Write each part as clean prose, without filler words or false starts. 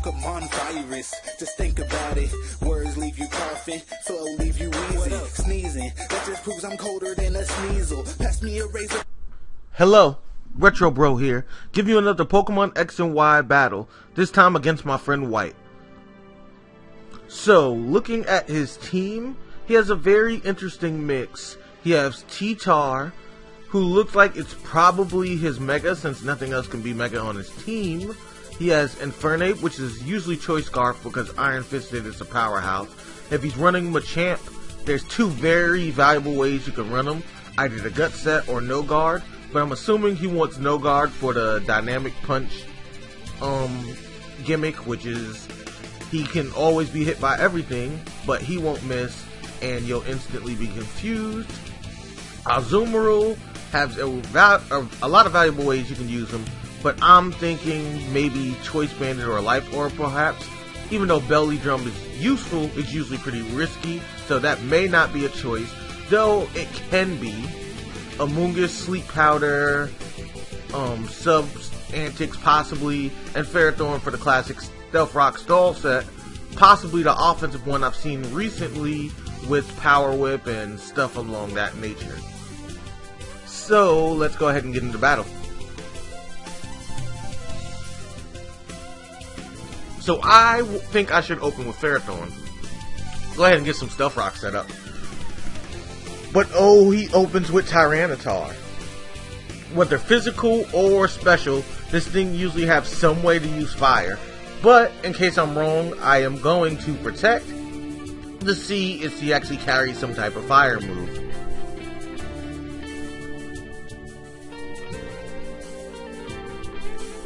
Pokemon virus. Just think about it. Words leave you coughing, flow leave you wheezing, sneezing. That just proves I'm colder than a sneasel. Pass me a razor. Hello, Retro Bro here. Give you another Pokemon X and Y battle. This time against my friend White. So, looking at his team, he has a very interesting mix. He has Twiiter, who looks like it's probably his Mega, since nothing else can be Mega on his team. He has Infernape, which is usually Choice Scarf because Iron Fisted is a powerhouse. If he's running Machamp, there's two very valuable ways you can run him. Either the Gut Set or No Guard. But I'm assuming he wants No Guard for the Dynamic Punch gimmick, which is he can always be hit by everything, but he won't miss, and you'll instantly be confused. Azumarill has a lot of valuable ways you can use him, but I'm thinking maybe Choice Bandit or Life Orb perhaps. Even though Belly Drum is useful, it's usually pretty risky, so that may not be a choice, though it can be. Amoonguss, Sleep Powder, Subs Antics possibly, and Ferrothorn for the classic Stealth Rock Stall set. Possibly the offensive one I've seen recently with Power Whip and stuff along that nature. So, let's go ahead and get into battle. So I think I should open with Ferrothorn. Go ahead and get some Stealth Rock set up. But oh, he opens with Tyranitar. Whether physical or special, this thing usually has some way to use fire. But in case I'm wrong, I am going to protect to see if he actually carries some type of fire move.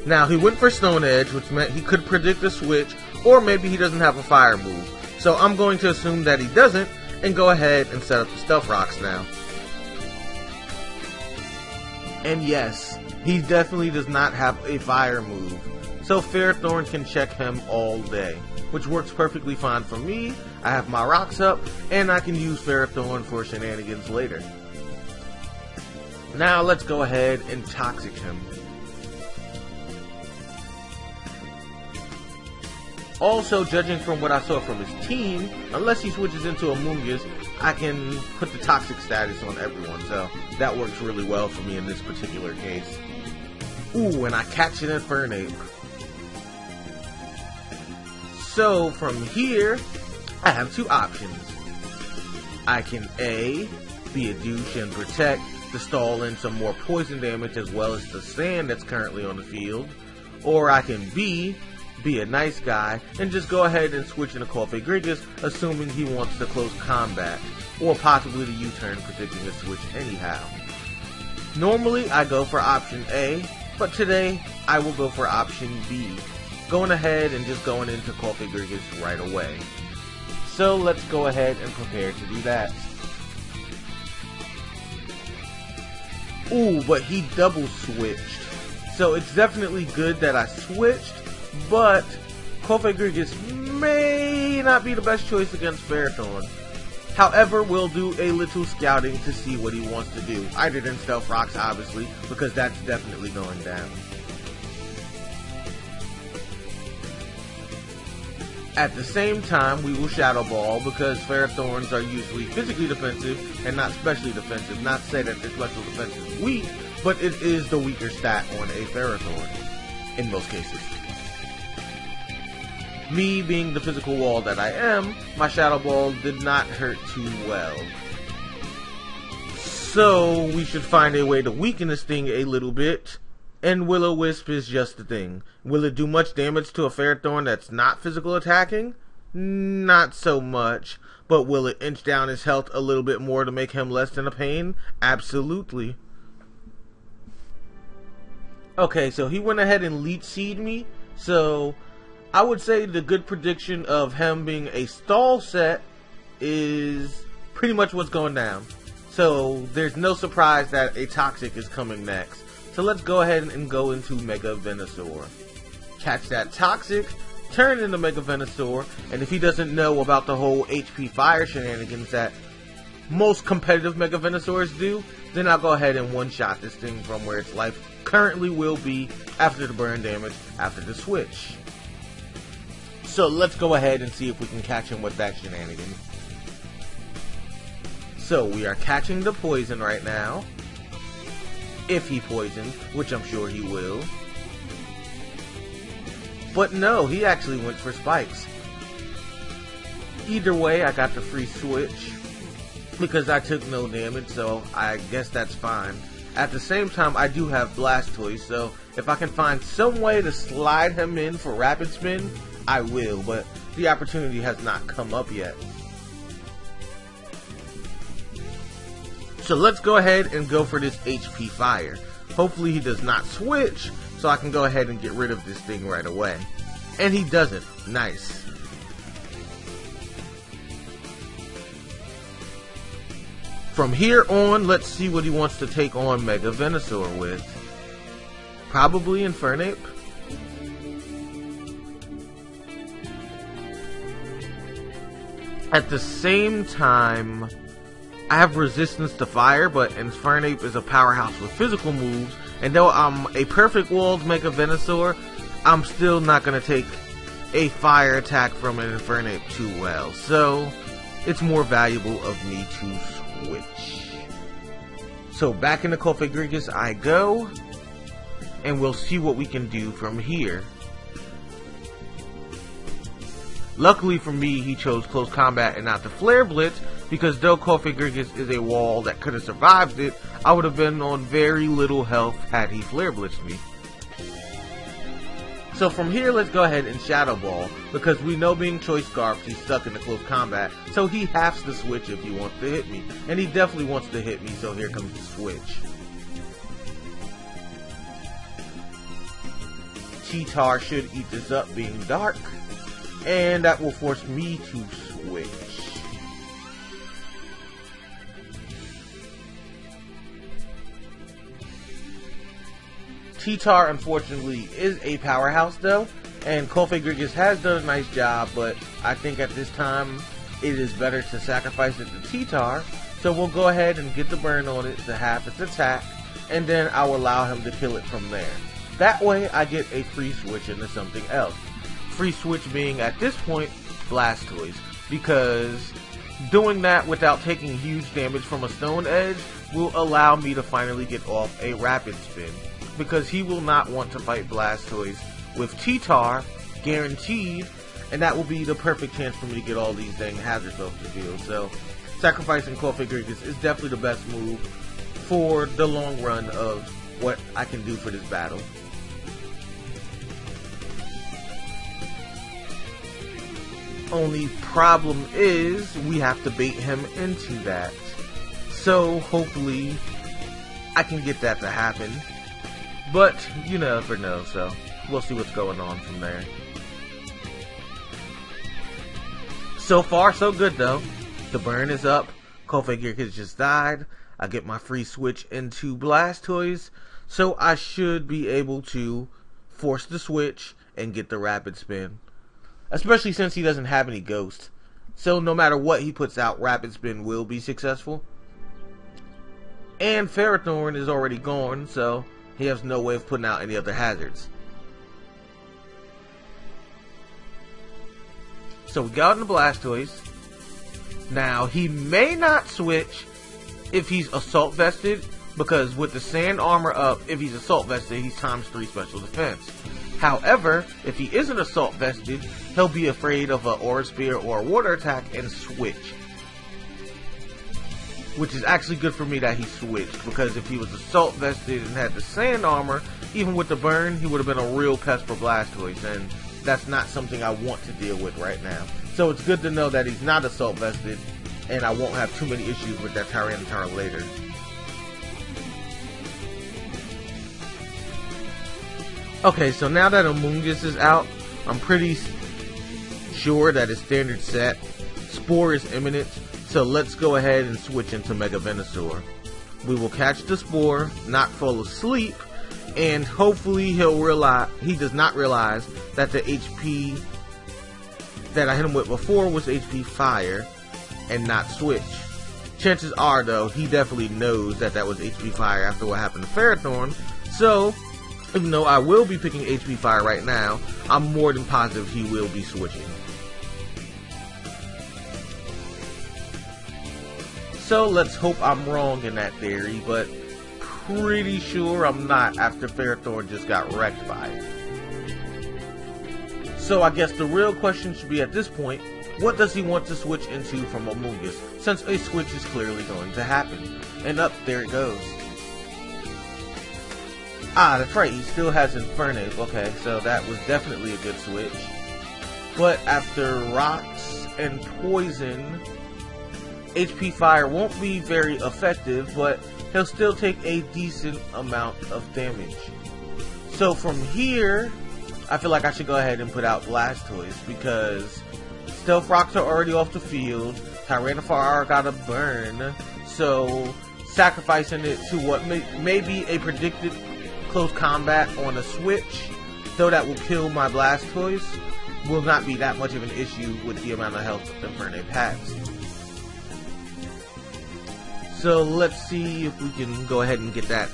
Now he went for Stone Edge, which meant he could predict a switch, or maybe he doesn't have a fire move. So I'm going to assume that he doesn't, and go ahead and set up the Stealth Rocks now. And yes, he definitely does not have a fire move, so Ferrothorn can check him all day, which works perfectly fine for me. I have my rocks up, and I can use Ferrothorn for shenanigans later. Now let's go ahead and Toxic him. Also, judging from what I saw from his team, unless he switches into Amoonguss, I can put the Toxic status on everyone, so that works really well for me in this particular case. Ooh, and I catch an Infernape. So, from here, I have two options. I can A, be a douche and protect to stall in some more poison damage as well as the sand that's currently on the field, or I can B, be a nice guy and just go ahead and switch into Cipher, assuming he wants to close combat, or possibly the U-turn predicting a switch anyhow. Normally I go for option A, but today I will go for option B, going ahead and just going into Cipher right away. So let's go ahead and prepare to do that. Ooh, but he double switched, so it's definitely good that I switched. But Cipher may not be the best choice against Ferrothorn. However, we'll do a little scouting to see what he wants to do. Either than Stealth Rocks, obviously, because that's definitely going down. At the same time, we will Shadow Ball because Ferrothorns are usually physically defensive and not specially defensive. Not to say that their special defense is weak, but it is the weaker stat on a Ferrothorn in most cases. Me being the physical wall that I am, my Shadow Ball did not hurt too well. So we should find a way to weaken this thing a little bit, and Will-O-Wisp is just the thing. Will it do much damage to a Ferrothorn that's not physical attacking? Not so much. But will it inch down his health a little bit more to make him less than a pain? Absolutely. Okay, so he went ahead and Leech Seed me, so I would say the good prediction of him being a stall set is pretty much what's going down. So there's no surprise that a Toxic is coming next. So let's go ahead and go into Mega Venusaur. Catch that Toxic, turn into Mega Venusaur, and if he doesn't know about the whole HP fire shenanigans that most competitive Mega Venusaurs do, then I'll go ahead and one-shot this thing from where its life currently will be after the burn damage, after the switch. So let's go ahead and see if we can catch him with that shenanigan. So we are catching the poison right now. If he poisons, which I'm sure he will. But no, he actually went for spikes. Either way, I got the free switch because I took no damage, so I guess that's fine. At the same time, I do have Blastoise, so if I can find some way to slide him in for Rapid Spin, I will, but the opportunity has not come up yet. So let's go ahead and go for this HP Fire. Hopefully he does not switch, so I can go ahead and get rid of this thing right away. And he doesn't. Nice. From here on, let's see what he wants to take on Mega Venusaur with. Probably Infernape. At the same time, I have resistance to fire, but Infernape is a powerhouse with physical moves, and though I'm a perfect walled Mega Venusaur, I'm still not going to take a fire attack from an Infernape too well, so it's more valuable of me to switch. So back into Cofagrigus I go, and we'll see what we can do from here. Luckily for me, he chose Close Combat and not the Flare Blitz, because though Cofagrigus is a wall that could have survived it, I would have been on very little health had he Flare Blitzed me. So from here, let's go ahead and Shadow Ball, because we know being Choice Scarfed, he's stuck in the Close Combat, so he has to switch if he wants to hit me. And he definitely wants to hit me, so here comes the switch. Twiiter should eat this up being dark, and that will force me to switch. Twiiter, unfortunately, is a powerhouse though, and Cofagrigus has done a nice job, but I think at this time it is better to sacrifice it to Twiiter, so we'll go ahead and get the burn on it to half its attack, and then I'll allow him to kill it from there. That way I get a free switch into something else. Free switch being, at this point, Blastoise, because doing that without taking huge damage from a Stone Edge will allow me to finally get off a Rapid Spin, because he will not want to fight Blastoise with Twiiter, guaranteed, and that will be the perfect chance for me to get all these dang hazards off the field. So, sacrificing Cofagrigus is definitely the best move for the long run of what I can do for this battle. Only problem is we have to bait him into that. So hopefully I can get that to happen. But you never know, so we'll see what's going on from there. So far so good though. The burn is up. Cofagrigus just died. I get my free switch into Blastoise. So I should be able to force the switch and get the Rapid Spin. Especially since he doesn't have any Ghost. So no matter what he puts out, Rapid Spin will be successful. And Ferrothorn is already gone, so he has no way of putting out any other hazards. So we got in the Blastoise. Now he may not switch if he's Assault Vested, because with the Sand Armor up, if he's Assault Vested, he's ×3 special defense. However, if he isn't Assault Vested, he'll be afraid of an Aura Sphere or a Water Attack and switch. Which is actually good for me that he switched, because if he was Assault Vested and had the Sand Armor, even with the burn, he would have been a real pest for Blastoise, and that's not something I want to deal with right now. So it's good to know that he's not Assault Vested, and I won't have too many issues with that Tyranitar later. Okay, so now that Amoonguss is out, I'm pretty sure that his standard set. Spore is imminent, so let's go ahead and switch into Mega Venusaur. We will catch the Spore, not fall asleep, and hopefully he does not realize that the HP that I hit him with before was HP Fire and not switch. Chances are though, he definitely knows that that was HP Fire after what happened to Ferrothorn, so Even though I will be picking HP Fire right now, I'm more than positive he will be switching. So let's hope I'm wrong in that theory, but pretty sure I'm not after Ferrothorn just got wrecked by it. So I guess the real question should be at this point, what does he want to switch into from Amogus, since a switch is clearly going to happen? And up, there it goes. Ah, that's right, he still has Infernape. Okay, so that was definitely a good switch. But after Rocks and Poison, HP Fire won't be very effective, but he'll still take a decent amount of damage. So from here, I feel like I should go ahead and put out Blastoise, because Stealth Rocks are already off the field, Tyranitar got a burn, so sacrificing it to what may be a predicted close combat on a switch, though that will kill my Blastoise, will not be that much of an issue with the amount of health Infernape has. So let's see if we can go ahead and get that.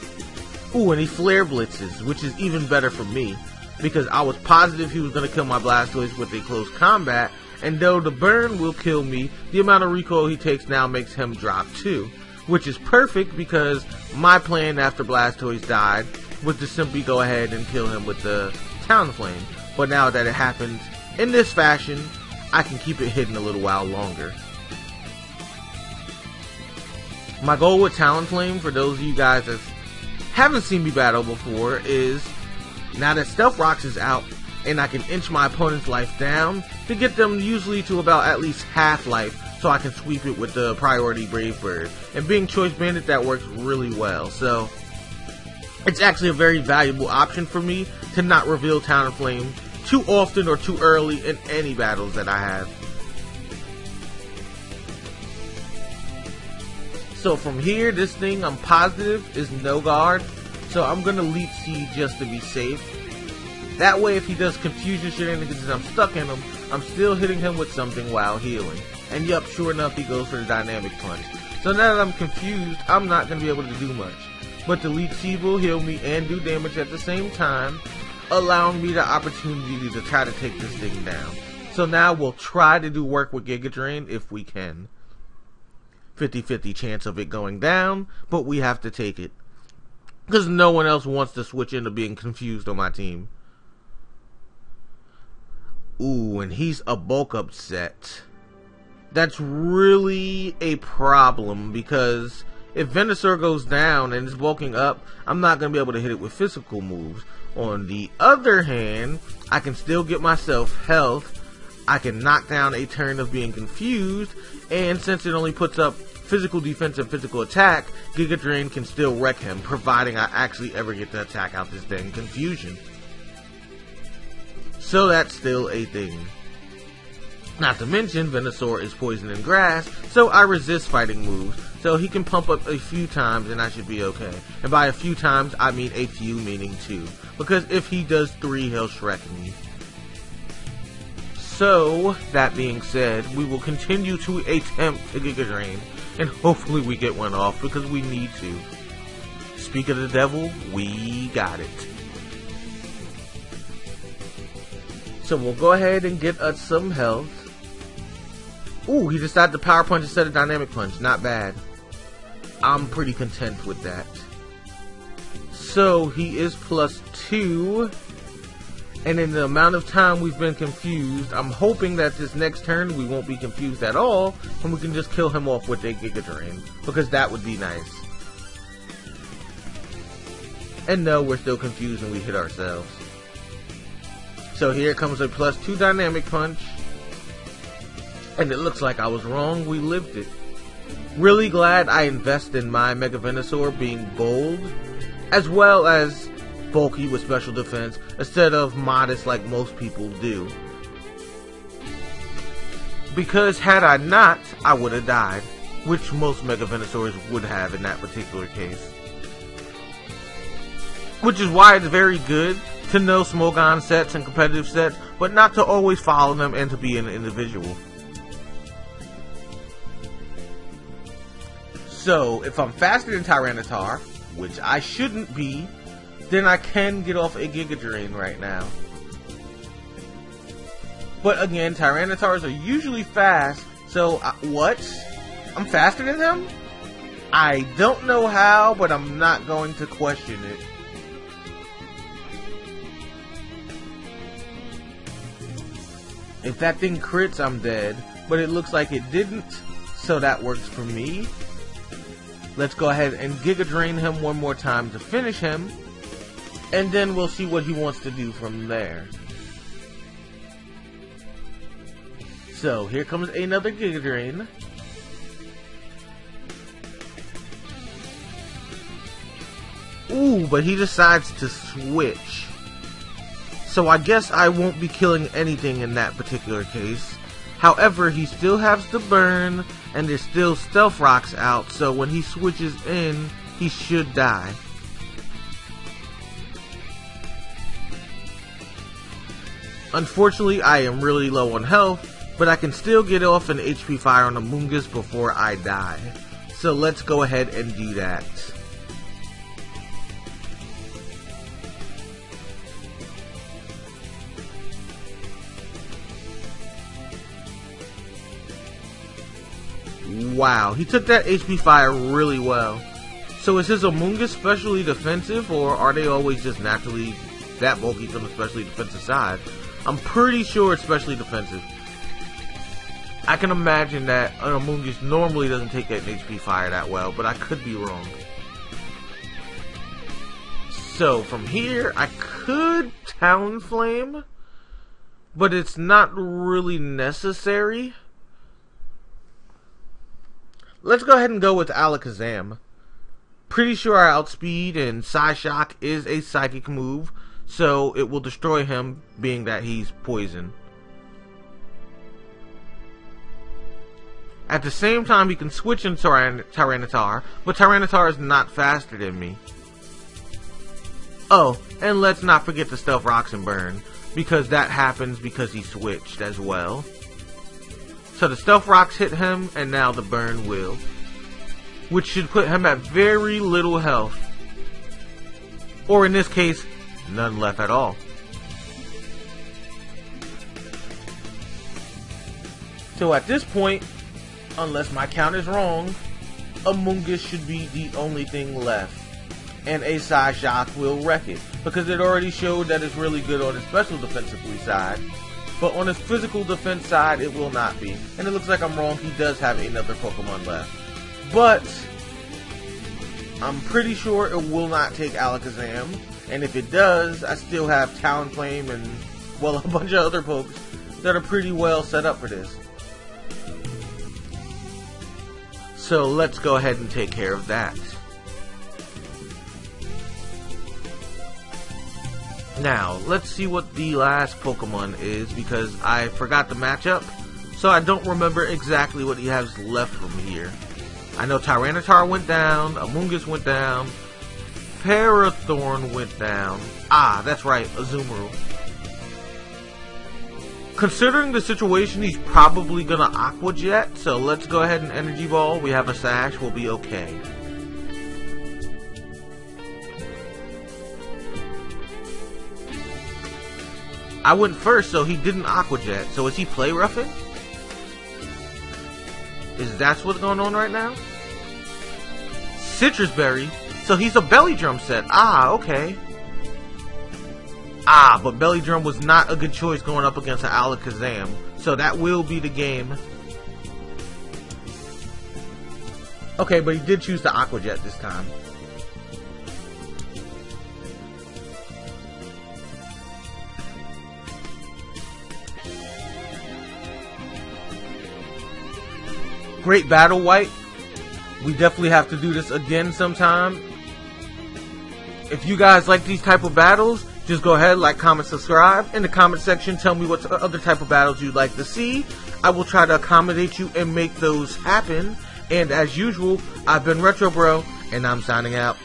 Ooh, and he Flare Blitzes, which is even better for me, because I was positive he was going to kill my Blastoise with a close combat, and though the burn will kill me, the amount of recoil he takes now makes him drop too, which is perfect because my plan after Blastoise died was to simply go ahead and kill him with the Talonflame. But now that it happened in this fashion, I can keep it hidden a little while longer. My goal with Talonflame, for those of you guys that haven't seen me battle before, is now that Stealth Rocks is out and I can inch my opponent's life down to get them usually to about at least half life, so I can sweep it with the priority Brave Bird. And being Choice Bandit, that works really well. So it's actually a very valuable option for me to not reveal Talonflame too often or too early in any battles that I have. So from here, this thing I'm positive is no guard, so I'm gonna Leech Seed just to be safe. That way, if he does confusion shenanigans and I'm stuck in him, I'm still hitting him with something while healing. And yup, sure enough, he goes for the Dynamic Punch. So now that I'm confused, I'm not gonna be able to do much. But the Leech Seed will heal me and do damage at the same time, allowing me the opportunity to try to take this thing down. So now we'll try to do work with Giga Drain if we can. 50-50 chance of it going down, but we have to take it. Because no one else wants to switch into being confused on my team. Ooh, and he's a bulk up set. That's really a problem, because if Venusaur goes down and it's bulking up, I'm not going to be able to hit it with physical moves. On the other hand, I can still get myself health, I can knock down a turn of being confused, and since it only puts up physical defense and physical attack, Giga Drain can still wreck him, providing I actually ever get to attack out this dang confusion. So that's still a thing. Not to mention, Venusaur is poison and grass, so I resist fighting moves, so he can pump up a few times and I should be okay. And by a few times, I mean a few meaning 2, because if he does 3, he'll Shrek me. So, that being said, we will continue to attempt to Giga Drain, and hopefully we get one off, because we need to. Speak of the devil, we got it. So we'll go ahead and get us some health. Ooh, he decided to Power Punch instead of Dynamic Punch. Not bad. I'm pretty content with that. So he is +2. And in the amount of time we've been confused, I'm hoping that this next turn we won't be confused at all, and we can just kill him off with a Giga Drain, because that would be nice. And no, we're still confused and we hit ourselves. So here comes a +2 Dynamic Punch. And it looks like I was wrong, we lived it. Really glad I invest in my Mega Venusaur being bold, as well as bulky with special defense, instead of modest like most people do. Because had I not, I would have died, which most Mega Venusaurs would have in that particular case. Which is why it's very good to know Smogon sets and competitive sets, but not to always follow them and to be an individual. So, if I'm faster than Tyranitar, which I shouldn't be, then I can get off a Giga Drain right now. But again, Tyrannotars are usually fast, so what? I'm faster than him? I don't know how, but I'm not going to question it. If that thing crits, I'm dead, but it looks like it didn't, so that works for me. Let's go ahead and Giga Drain him one more time to finish him, and then we'll see what he wants to do from there. So, here comes another Giga Drain. Ooh, but he decides to switch. So I guess I won't be killing anything in that particular case. However, he still has the burn, and there's still Stealth Rocks out, so when he switches in, he should die. Unfortunately, I am really low on health, but I can still get off an HP fire on Amoonguss before I die. So let's go ahead and do that. Wow, he took that HP fire really well. So is his Amoonguss specially defensive, or are they always just naturally that bulky from the specially defensive side? I'm pretty sure it's specially defensive. I can imagine that an Amoonguss normally doesn't take that HP fire that well, but I could be wrong. So from here, I could Talonflame, but it's not really necessary. Let's go ahead and go with Alakazam. Pretty sure our Outspeed and Psyshock is a psychic move, so it will destroy him, being that he's poison. At the same time, he can switch into Tyranitar, but Tyranitar is not faster than me. Oh, and let's not forget the Stealth Rocks and Burn, because that happens because he switched as well. So the Stealth Rocks hit him, and now the Burn will. Which should put him at very little health. Or in this case, none left at all. So at this point, unless my count is wrong, Amoonguss should be the only thing left. And a Psyshock will wreck it, because it already showed that it's really good on the special defensively side. But on his physical defense side, it will not be. And it looks like I'm wrong, he does have another Pokemon left. But I'm pretty sure it will not take Alakazam. And if it does, I still have Talonflame and, well, a bunch of other pokes that are pretty well set up for this. So let's go ahead and take care of that. Now, let's see what the last Pokemon is, because I forgot the matchup, so I don't remember exactly what he has left from here. I know Tyranitar went down, Amoonguss went down, Parathorn went down. Ah, that's right, Azumarill. Considering the situation, he's probably gonna Aqua Jet, so let's go ahead and Energy Ball. We have a Sash, we'll be okay. I went first, so he didn't Aqua Jet. So is he Play Roughing? Is that what's going on right now? Citrus Berry. So he's a Belly Drum set. Ah, okay. Ah, but Belly Drum was not a good choice going up against an Alakazam. So that will be the game. Okay, but he did choose the Aqua Jet this time. Great battle, White. We definitely have to do this again sometime. If you guys like these type of battles, just go ahead, like, comment, subscribe. In the comment section, tell me what other type of battles you'd like to see. I will try to accommodate you and make those happen. And as usual, I've been Retro Bro, and I'm signing out.